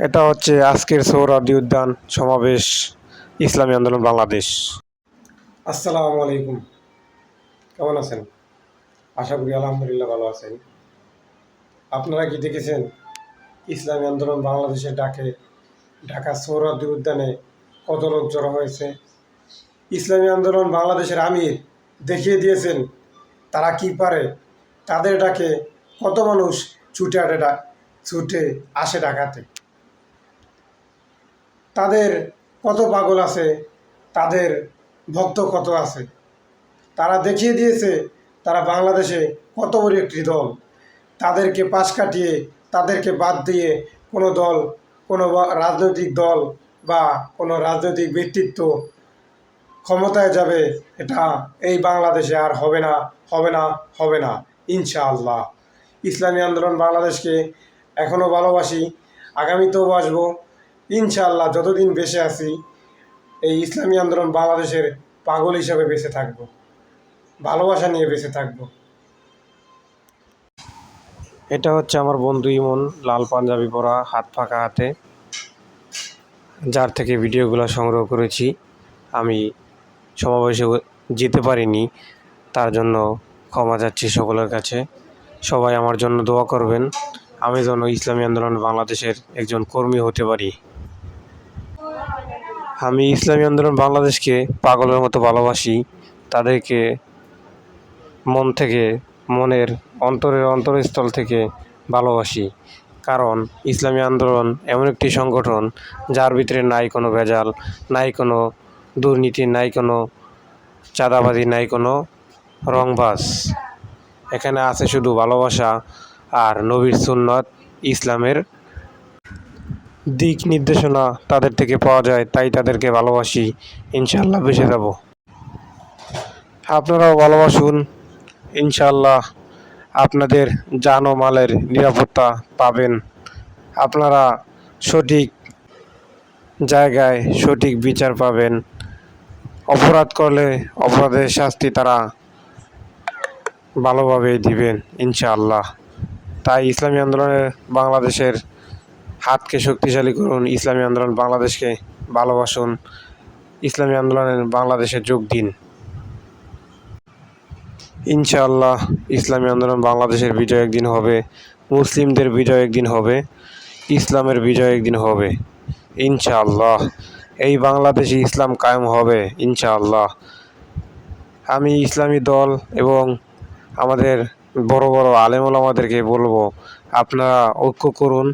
এটা হচ্ছে আজকের সোহরাওয়ার্দী উদ্যান সমাবেশ ইসলামী আন্দোলন বাংলাদেশ। আসসালামু আলাইকুম, কেমন আছেন? আশা করি আলহামদুলিল্লাহ ভালো আছেন। আপনারা কি দেখেছেন ইসলামী আন্দোলন বাংলাদেশের ডাকে ঢাকা সোহরাওয়ার্দী উদ্যানে কত লোক জড়ো হয়েছে? ইসলামী আন্দোলন বাংলাদেশের আমির দেখিয়ে দিয়েছেন তারা কি পারে। তাদের ডাকে কত মানুষ ছুটে আসে ঢাকাতে। তাদের কত পাগল আছে, তাদের ভক্ত কত আছে। তারা দেখিয়ে দিয়েছে তারা বাংলাদেশে কত বড় একটি দল। তাদেরকে পাশ কাটিয়ে, তাদেরকে বাদ দিয়ে কোনো দল, কোনো রাজনৈতিক দল বা কোনো রাজনৈতিক ব্যক্তিত্ব ক্ষমতায় যাবে, এটা এই বাংলাদেশে আর হবে না, হবে না, হবে না, ইনশাআল্লাহ। ইসলামী আন্দোলন বাংলাদেশকে এখনও ভালোবাসি, আগামীতেও বাসবো ইনশাআল্লাহ। যতদিন বেঁচে আছি এই ইসলামী আন্দোলন বাংলাদেশের পাগল হিসাবে বেঁচে থাকব, ভালোবাসা নিয়ে বেঁচে থাকব। এটা হচ্ছে আমার বন্ধু ইমন, লাল পাঞ্জাবি পরা, হাত ফাঁকা হাতে, যার থেকে ভিডিওগুলো সংগ্রহ করেছি। আমি সমাবেশে যেতে পারিনি, তার জন্য ক্ষমা চাচ্ছি সকলের কাছে। সবাই আমার জন্য দোয়া করবেন, আমি যেন ইসলামী আন্দোলন বাংলাদেশের একজন কর্মী হতে পারি। আমি ইসলামী আন্দোলন বাংলাদেশকে পাগলের মতো ভালোবাসি, তাদেরকে মন থেকে, মনের অন্তরস্থল থেকে ভালোবাসি। কারণ ইসলামী আন্দোলন এমন একটি সংগঠন যার ভিতরে নাই কোনো ভেজাল, নাই কোনো দুর্নীতি, নাই কোনো চাঁদাবাজি, নাই কোনো রংবাজ। এখানে আছে শুধু ভালোবাসা আর নবীর সুন্নত, ইসলামের দিক নির্দেশনা তাদের থেকে পাওয়া যায়, তাই তাদেরকে ভালোবাসি। ইনশাআল্লাহ বেঁচে যাব। আপনারাও ভালোবাসুন, ইনশাআল্লাহ আপনাদের জান ও মালের নিরাপত্তা পাবেন। আপনারা সঠিক জায়গায় সঠিক বিচার পাবেন। অপরাধ করলে অপরাধের শাস্তি তারা ভালোভাবেই দিবেন ইনশাআল্লাহ। তাই ইসলামী আন্দোলনের বাংলাদেশের হাতকে শক্তিশালী করুন, ইসলামী আন্দোলন বাংলাদেশকে ভালোবাসুন, ইসলামী আন্দোলনের বাংলাদেশে যোগ দিন। ইনশাআল্লাহ ইসলামী আন্দোলন বাংলাদেশের বিজয় একদিন হবে, মুসলিমদের বিজয় একদিন হবে, ইসলামের বিজয় একদিন হবে ইনশাআল্লাহ। এই বাংলাদেশে ইসলাম কায়েম হবে ইনশাআল্লাহ। আমি ইসলামী দল এবং আমাদের বড় বড় আলেম ওলামাদেরকে বলবো, আপনারা ঐক্য করুন,